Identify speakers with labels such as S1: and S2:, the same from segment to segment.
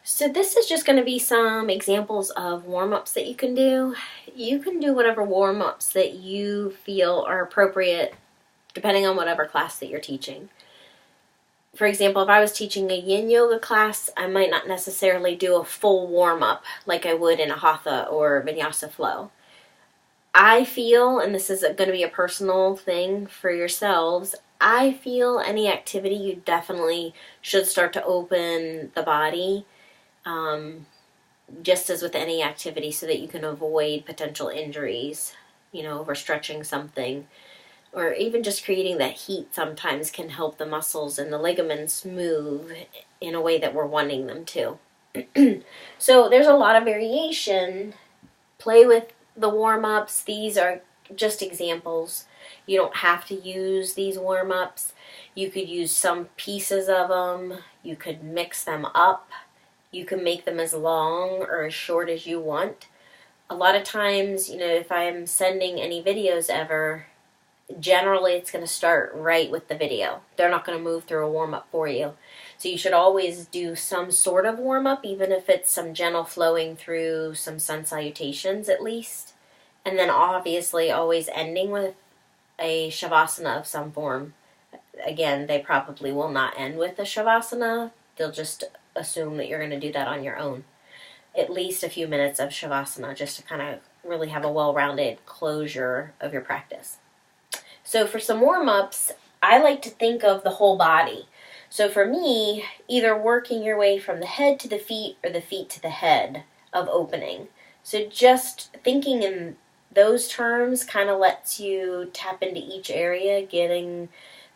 S1: So this is just going to be some examples of warm-ups that you can do. You can do whatever warm-ups that you feel are appropriate depending on whatever class that you're teaching. For example, if I was teaching a yin yoga class, I might not necessarily do a full warm-up like I would in a hatha or vinyasa flow. I feel, and this is going to be a personal thing for yourselves, I feel any activity you definitely should start to open the body, just as with any activity, so that you can avoid potential injuries, overstretching something. Or even just creating that heat sometimes can help the muscles and the ligaments move in a way that we're wanting them to. So there's a lot of variation. Play with the warm-ups. These are just examples. You don't have to use these warm-ups. You could use some pieces of them. You could mix them up. You can make them as long or as short as you want. A lot of times, if I'm sending any videos ever, generally it's going to start right with the video. They're not going to move through a warm-up for you. So you should always do some sort of warm-up, even if it's some gentle flowing through some sun salutations at least. And then obviously always ending with a shavasana of some form. Again, they probably will not end with a shavasana. They'll just assume that you're going to do that on your own. At least a few minutes of shavasana just to kind of really have a well-rounded closure of your practice. So for some warm-ups, I like to think of the whole body. So for me, either working your way from the head to the feet or the feet to the head of opening. So just thinking in those terms kind of lets you tap into each area, getting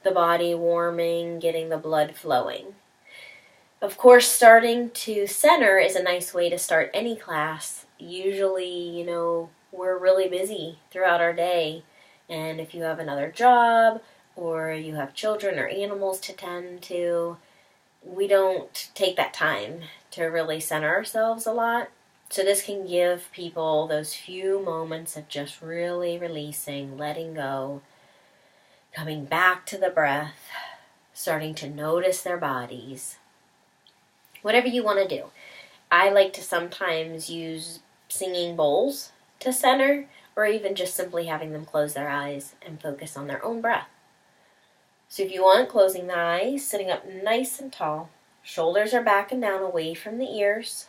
S1: the body warming, getting the blood flowing. Of course, starting to center is a nice way to start any class. Usually, we're really busy throughout our day. And if you have another job or you have children or animals to tend to, we don't take that time to really center ourselves a lot. So this can give people those few moments of just really releasing, letting go, coming back to the breath, starting to notice their bodies. Whatever you want to do. I like to sometimes use singing bowls to center, or even just simply having them close their eyes and focus on their own breath. So if you want, closing the eyes, sitting up nice and tall, shoulders are back and down away from the ears.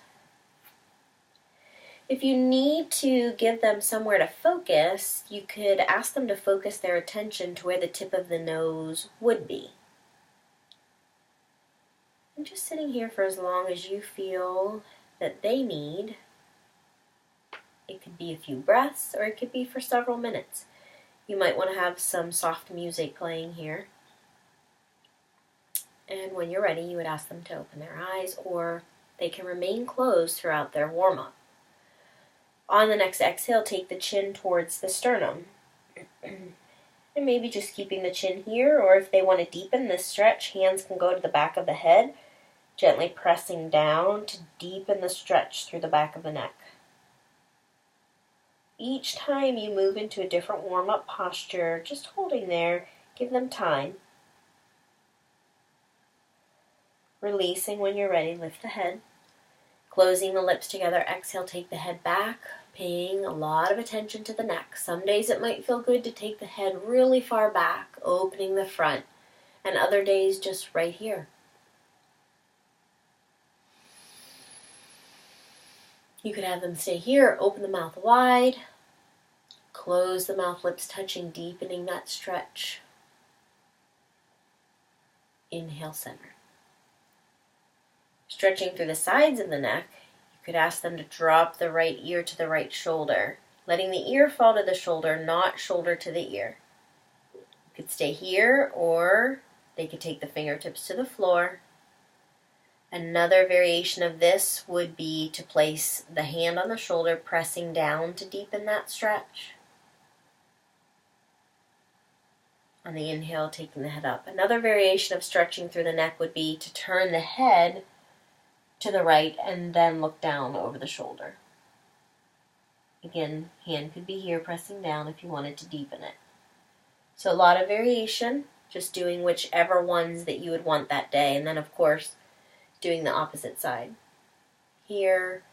S1: If you need to give them somewhere to focus, you could ask them to focus their attention to where the tip of the nose would be. And just sitting here for as long as you feel that they need. It could be a few breaths, or it could be for several minutes. You might want to have some soft music playing here. And when you're ready, you would ask them to open their eyes, or they can remain closed throughout their warm-up. On the next exhale, take the chin towards the sternum. And maybe just keeping the chin here, or if they want to deepen this stretch, hands can go to the back of the head, gently pressing down to deepen the stretch through the back of the neck. Each time you move into a different warm-up posture, just holding there, give them time. Releasing when you're ready, lift the head. Closing the lips together, exhale, take the head back, paying a lot of attention to the neck. Some days it might feel good to take the head really far back, opening the front, and other days just right here. You could have them stay here, open the mouth wide, close the mouth, lips touching, deepening that stretch. Inhale, center. Stretching through the sides of the neck, you could ask them to drop the right ear to the right shoulder, letting the ear fall to the shoulder, not shoulder to the ear. You could stay here, or they could take the fingertips to the floor. Another variation of this would be to place the hand on the shoulder, pressing down to deepen that stretch. On the inhale, taking the head up. Another variation of stretching through the neck would be to turn the head to the right and then look down over the shoulder. Again, hand could be here pressing down if you wanted to deepen it. So a lot of variation, just doing whichever ones that you would want that day. And then, of course, doing the opposite side. here,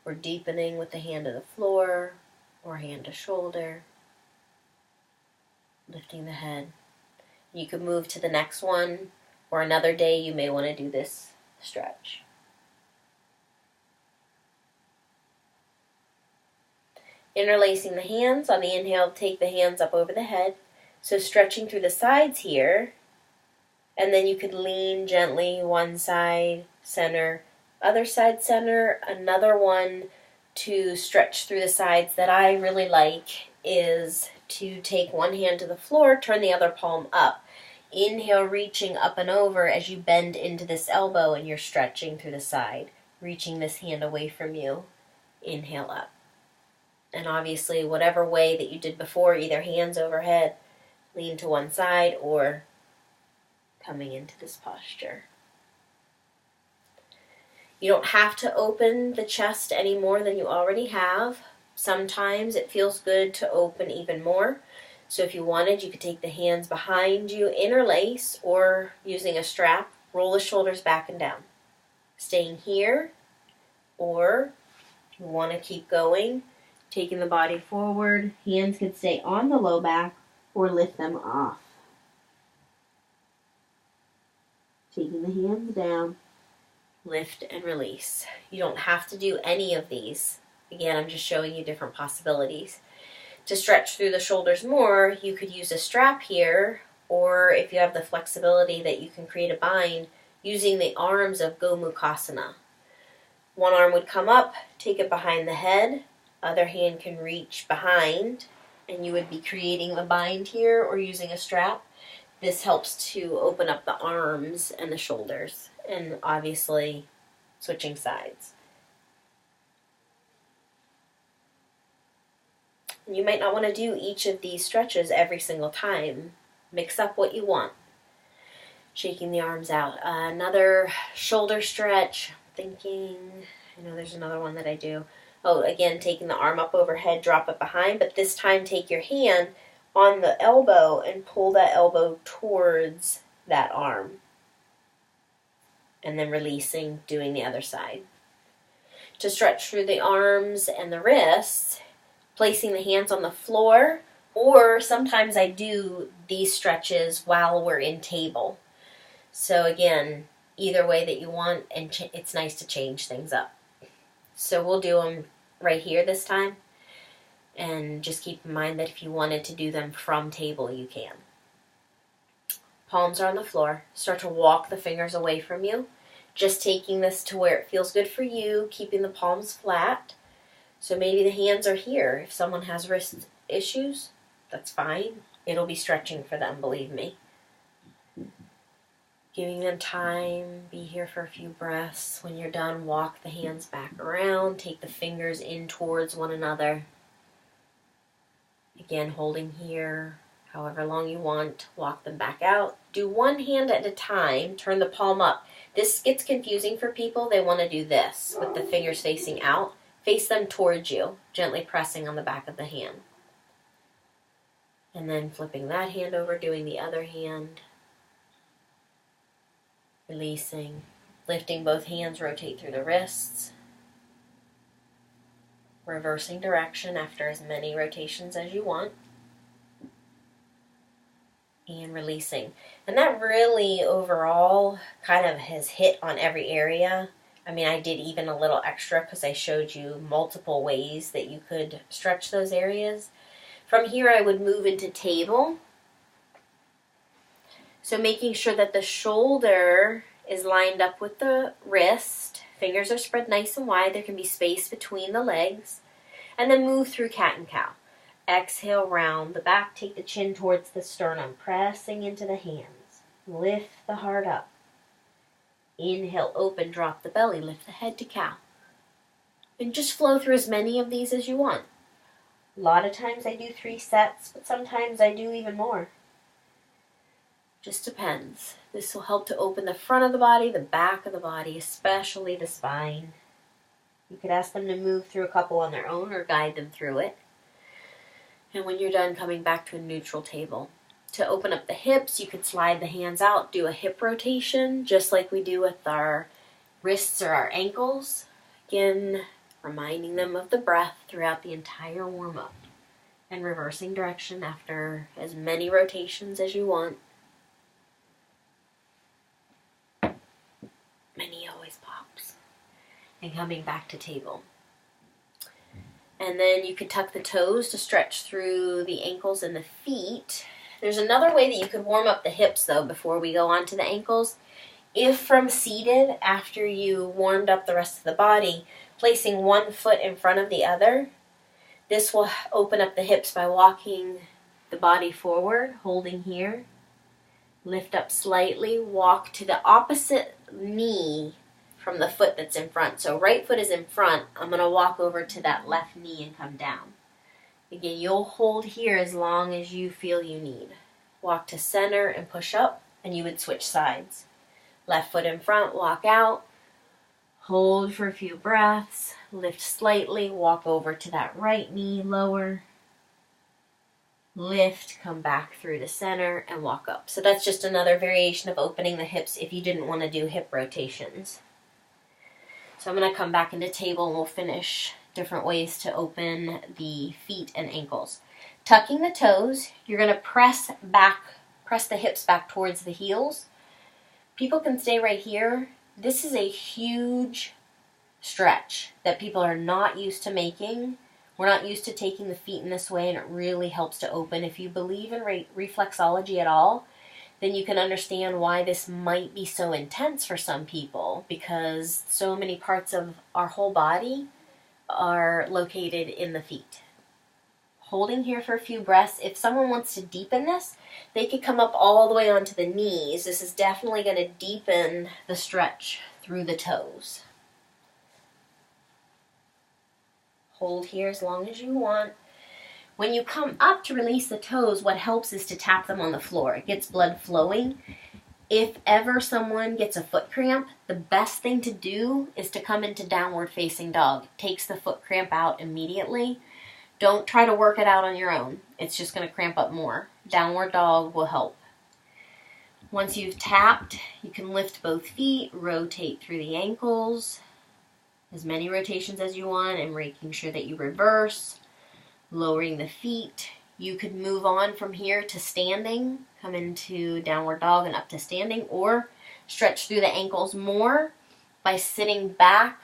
S1: or deepening with the hand to the floor, or hand to shoulder, lifting the head. You could move to the next one, or another day you may want to do this stretch. Interlacing the hands. On the inhale, take the hands up over the head. So stretching through the sides here, and then you could lean gently one side, center, other side, center. Another one to stretch through the sides that I really like is to take one hand to the floor, turn the other palm up. Inhale, reaching up and over as you bend into this elbow and you're stretching through the side, reaching this hand away from you. Inhale up. And obviously, whatever way that you did before, either hands overhead, lean to one side, or coming into this posture. You don't have to open the chest any more than you already have. Sometimes it feels good to open even more. So if you wanted, you could take the hands behind you, interlace, or using a strap, roll the shoulders back and down. Staying here, or if you want to keep going, taking the body forward, hands could stay on the low back or lift them off. Taking the hands down, lift and release. You don't have to do any of these. Again, I'm just showing you different possibilities. To stretch through the shoulders more, you could use a strap here, or if you have the flexibility that you can create a bind, using the arms of Gomukhasana. One arm would come up, take it behind the head, other hand can reach behind, and you would be creating the bind here or using a strap. This helps to open up the arms and the shoulders, and obviously switching sides. You might not want to do each of these stretches every single time. Mix up what you want. Shaking the arms out. Another shoulder stretch. Thinking, I know there's another one that I do. Oh, again, taking the arm up overhead, drop it behind, but this time take your hand on the elbow and pull that elbow towards that arm. And then releasing, doing the other side. To stretch through the arms and the wrists, placing the hands on the floor, or sometimes I do these stretches while we're in table. So again, either way that you want, and it's nice to change things up. So we'll do them right here this time, and just keep in mind that if you wanted to do them from table, you can. Palms are on the floor. Start to walk the fingers away from you, just taking this to where it feels good for you, keeping the palms flat. So maybe the hands are here. If someone has wrist issues, that's fine. It'll be stretching for them, believe me. Giving them time, be here for a few breaths. When you're done, walk the hands back around, take the fingers in towards one another. Again, holding here, however long you want, walk them back out. Do one hand at a time, turn the palm up. This gets confusing for people. They want to do this with the fingers facing out. Face them towards you, gently pressing on the back of the hand. And then flipping that hand over, doing the other hand. Releasing, lifting both hands, rotate through the wrists. Reversing direction after as many rotations as you want. And releasing. And that really overall kind of has hit on every area. I mean, I did even a little extra because I showed you multiple ways that you could stretch those areas. From here, I would move into table. So making sure that the shoulder is lined up with the wrist. Fingers are spread nice and wide. There can be space between the legs. And then move through cat and cow. Exhale, round the back. Take the chin towards the sternum, pressing into the hands. Lift the heart up. Inhale, open, drop the belly, lift the head to cow. And just flow through as many of these as you want. A lot of times I do 3 sets, but sometimes I do even more. Just depends. This will help to open the front of the body, the back of the body, especially the spine. You could ask them to move through a couple on their own or guide them through it. And when you're done, coming back to a neutral table. To open up the hips, you could slide the hands out, do a hip rotation, just like we do with our wrists or our ankles. Again, reminding them of the breath throughout the entire warm-up and reversing direction after as many rotations as you want. Many always pops. And coming back to table. And then you could tuck the toes to stretch through the ankles and the feet. There's another way that you could warm up the hips, though, before we go on to the ankles. If from seated, after you warmed up the rest of the body, placing one foot in front of the other, this will open up the hips by walking the body forward, holding here. Lift up slightly, walk to the opposite knee from the foot that's in front. So right foot is in front. I'm going to walk over to that left knee and come down. Again, you'll hold here as long as you feel you need. Walk to center and push up, and you would switch sides. Left foot in front, walk out. Hold for a few breaths. Lift slightly, walk over to that right knee, lower. Lift, come back through the center, and walk up. So that's just another variation of opening the hips if you didn't want to do hip rotations. So I'm going to come back into table and we'll finish different ways to open the feet and ankles. Tucking the toes, you're going to press the hips back towards the heels. People can stay right here. This is a huge stretch that people are not used to making. We're not used to taking the feet in this way, and it really helps to open. If you believe in reflexology at all, then you can understand why this might be so intense for some people, because so many parts of our whole body are located in the feet. Holding here for a few breaths. If someone wants to deepen this, they could come up all the way onto the knees. This is definitely going to deepen the stretch through the toes. Hold here as long as you want. When you come up to release the toes, what helps is to tap them on the floor. It gets blood flowing. If ever someone gets a foot cramp, the best thing to do is to come into downward facing dog. It takes the foot cramp out immediately. Don't try to work it out on your own. It's just going to cramp up more. Downward dog will help. Once you've tapped, you can lift both feet, rotate through the ankles, as many rotations as you want, and making sure that you reverse, lowering the feet. You could move on from here to standing, come into downward dog and up to standing, or stretch through the ankles more by sitting back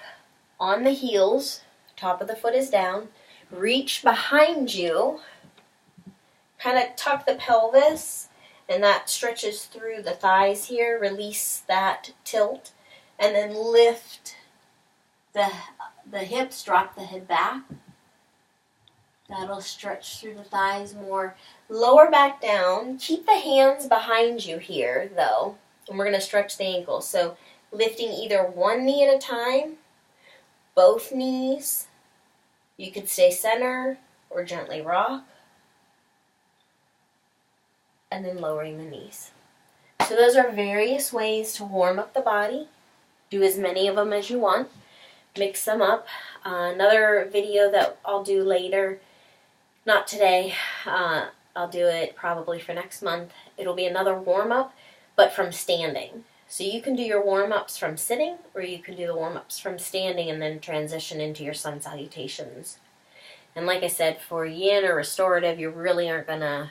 S1: on the heels, top of the foot is down, reach behind you, kind of tuck the pelvis, and that stretches through the thighs here, release that tilt, and then lift the hips, drop the head back. That'll stretch through the thighs more. Lower back down. Keep the hands behind you here, though. And we're going to stretch the ankles. So lifting either one knee at a time, both knees. You could stay center or gently rock. And then lowering the knees. So those are various ways to warm up the body. Do as many of them as you want. Mix them up. Another video that I'll do later, not today, I'll do it probably for next month. It'll be another warm-up, but from standing. So you can do your warm-ups from sitting, or you can do the warm-ups from standing and then transition into your sun salutations. And like I said, for yin or restorative, you really aren't going to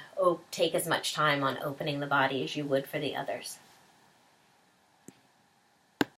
S1: take as much time on opening the body as you would for the others.